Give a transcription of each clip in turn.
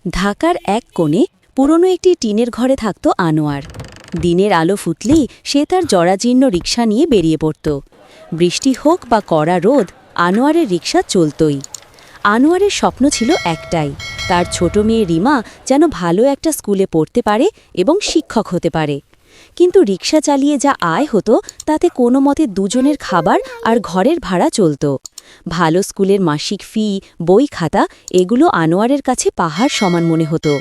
ঢাকার এক কোণে পুরনো একটি টিনের ঘরে থাকত আনোয়ার। দিনের আলো ফুটলেই সে তার জরাজীর্ণ রিকশা নিয়ে বেরিয়ে পড়ত। বৃষ্টি হোক বা কড়া রোদ, আনোয়ারের রিকশা চলতই। আনোয়ারের স্বপ্ন ছিল একটাই, তার ছোট মেয়ে রিমা যেন ভালো একটা স্কুলে পড়তে পারে এবং শিক্ষক হতে পারে। কিন্তু রিকশা চালিয়ে যা আয় হতো তাতে কোনো মতে দুজনের খাবার আর ঘরের ভাড়া চলত। ভালো স্কুলের মাসিক ফি, বই খাতা এগুলো আনোয়ারের কাছে পাহাড় সমান মনে হতো।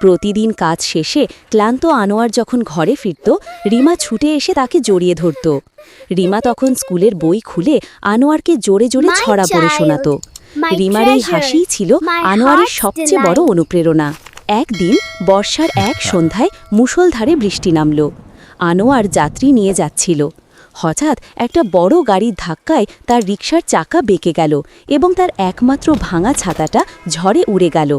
প্রতিদিন কাজ শেষে ক্লান্ত আনোয়ার যখন ঘরে ফিরত, রিমা ছুটে এসে তাকে জড়িয়ে ধরত। রিমা তখন স্কুলের বই খুলে আনোয়ারকে জোরে জোরে ছড়া পড়ে শোনাত। রিমার এই হাসিই ছিল আনোয়ারের সবচেয়ে বড় অনুপ্রেরণা। একদিন বর্ষার এক সন্ধ্যায় মুষলধারে বৃষ্টি নামল। আনোয়ার যাত্রী নিয়ে যাচ্ছিল। হঠাৎ একটা বড় গাড়ির ধাক্কায় তার রিকশার চাকা বেঁকে গেল এবং তার একমাত্র ভাঙা ছাতাটা ঝড়ে উড়ে গেল।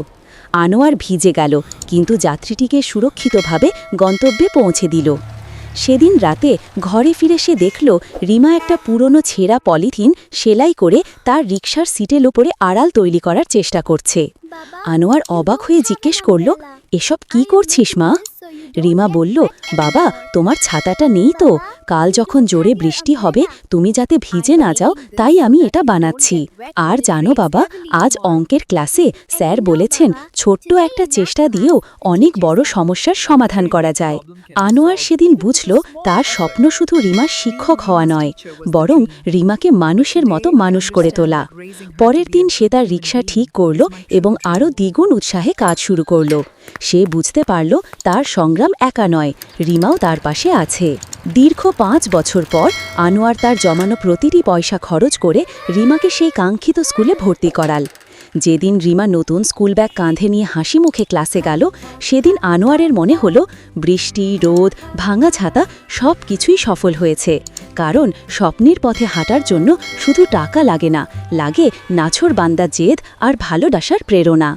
আনোয়ার ভিজে গেল, কিন্তু যাত্রীটিকে সুরক্ষিতভাবে গন্তব্যে পৌঁছে দিল। সেদিন রাতে ঘরে ফিরে সে দেখল রিমা একটা পুরনো ছেঁড়া পলিথিন সেলাই করে তার রিকশার সিটের ওপরে আড়াল তৈরি করার চেষ্টা করছে। আনোয়ার অবাক হয়ে জিজ্ঞেস করল, এসব কি করছিস মা? রিমা বলল, বাবা, তোমার ছাতাটা নেই তো, কাল যখন জোরে বৃষ্টি হবে তুমি যাতে ভিজে না যাও তাই আমি এটা বানাচ্ছি। আর জানো বাবা, আজ অঙ্কের ক্লাসে স্যার বলেছেন ছোট্ট একটা চেষ্টা দিয়েও অনেক বড় সমস্যার সমাধান করা যায়। আনোয়ার সেদিন বুঝল তার স্বপ্ন শুধু রিমার শিক্ষক হওয়া নয়, বরং রিমাকে মানুষের মতো মানুষ করে তোলা। পরের দিন সে তার রিকশা ঠিক করল এবং আরও দ্বিগুণ উৎসাহে কাজ শুরু করল। সে বুঝতে পারল তার সংগ্রাম একা নয়, রিমাও তার পাশে আছে। দীর্ঘ 5 বছর পর আনোয়ার তার জমানো প্রতিটি পয়সা খরচ করে রিমাকে সেই কাঙ্ক্ষিত স্কুলে ভর্তি করাল। যেদিন রিমা নতুন স্কুল ব্যাগ কাঁধে নিয়ে হাসি মুখে ক্লাসে গেল, সেদিন আনোয়ারের মনে হলো বৃষ্টি, রোদ, ভাঙা ছাতা সব কিছুই সফল হয়েছে। কারণ স্বপ্নের পথে হাঁটার জন্য শুধু টাকা লাগে না, লাগে নাছোড়বান্দা জেদ আর ভালোবাসার প্রেরণা।